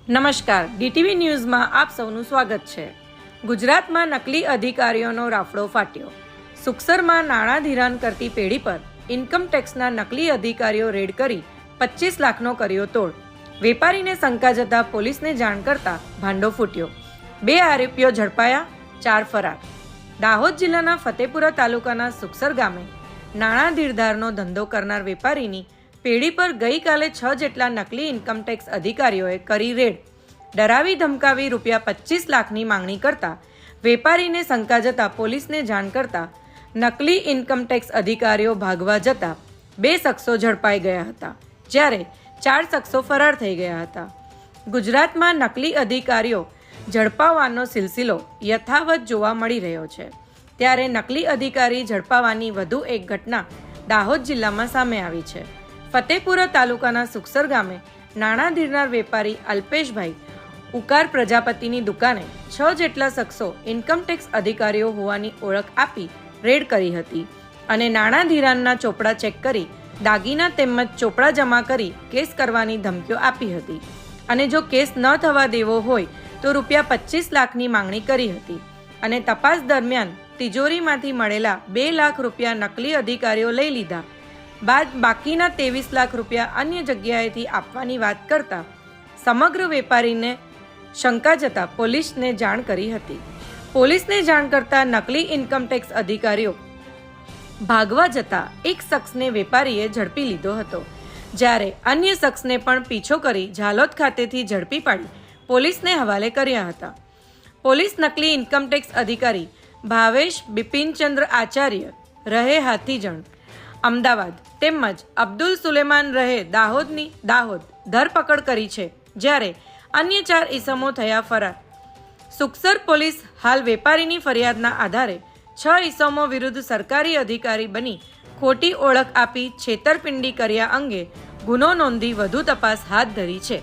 નમસ્કાર, ડીટીવી ન્યૂઝમાં આપ સૌનું સ્વાગત છે. ગુજરાતમાં નકલી અધિકારીઓનો રાફડો ફાટ્યો. સુખસરમાં નાણાં ધિરાણ કરતી પેઢી પર ઇન્કમટેક્સના નકલી અધિકારીઓ રેડ કરી 25 લાખનો કર્યો તોડ. વેપારીને શંકા જતા પોલીસને જાણ કરતા ભાંડો ફૂટ્યો. 2 આરોપીઓ ઝડપાયા, 4 ફરાર. દાહોદ જિલ્લાના ફતેપુરા તાલુકાના સુખસર ગામે નાણાં ધીરધારનો ધંધો કરનાર વેપારીની પેઢી પર ગઈકાલે 6 જેટલા નકલી ઇન્કમટેક્સ અધિકારીઓએ કરી રેડ. ડરાવી ધમકાવી ₹25 લાખની માંગણી કરતા વેપારીને શંકા જતા પોલીસને જાણ કરતા નકલી ઇન્કમટેક્સ અધિકારીઓ ભાગવા જતા 2 શખ્સો ઝડપાઈ ગયા હતા, જ્યારે 4 શખ્સો ફરાર થઈ ગયા હતા. ગુજરાતમાં નકલી અધિકારીઓ ઝડપાવવાનો સિલસિલો યથાવત જોવા મળી રહ્યો છે, ત્યારે નકલી અધિકારી ઝડપાવવાની વધુ એક ઘટના દાહોદ જિલ્લામાં સામે આવી છે. ફતેપુરા તાલુકાના સુખસર ગામે નાણાં ધીરનાર વેપારી અલ્પેશભાઈ ઉકાર પ્રજાપતિની દુકાને 6 જેટલા શખ્સો ઇન્કમટેક્સ અધિકારીઓ હોવાની ઓળખ આપી રેડ કરી હતી અને નાણાં ધિરાણના ચોપડા ચેક કરી દાગીના તેમજ ચોપડા જમા કરી કેસ કરવાની ધમકીઓ આપી હતી અને જો કેસ ન થવા દેવો હોય તો ₹25 લાખની માંગણી કરી હતી અને તપાસ દરમિયાન તિજોરીમાંથી મળેલા ₹2 લાખ નકલી અધિકારીઓ લઈ લીધા બાદ બાકીના ₹23 લાખ અન્ય જગ્યાએથી આપવાની વાત કરતા સમગ્ર વેપારીને શંકા જતા પોલીસને જાણ કરી હતી. પોલીસને જાણ કરતા નકલી ઇન્કમટેક્સ અધિકારીઓ ભાગવા જતા એક શખ્સને વેપારીએ ઝડપી લીધો હતો, જ્યારે અન્ય શખ્સને પણ પીછો કરી ઝાલોદ ખાતેથી ઝડપી પાડી પોલીસને હવાલે કર્યા હતા. પોલીસ નકલી ઇન્કમટેક્સ અધિકારી ભાવેશ બિપિનચંદ્ર આચાર્ય રહે હાથીજણ અમદાવાદ તેમજ અબ્દુલ સુલેમાન રહે દાહોદ ધરપકડ કરી છે, જ્યારે અન્ય 4 ઈસમો થયા ફરાર. સુખસર પોલીસ હાલ વેપારીની ફરિયાદના આધારે 6 ઈસમો વિરુદ્ધ સરકારી અધિકારી બની ખોટી ઓળખ આપી છેતરપિંડી કર્યા અંગે ગુનો નોંધી વધુ તપાસ હાથ ધરી છે.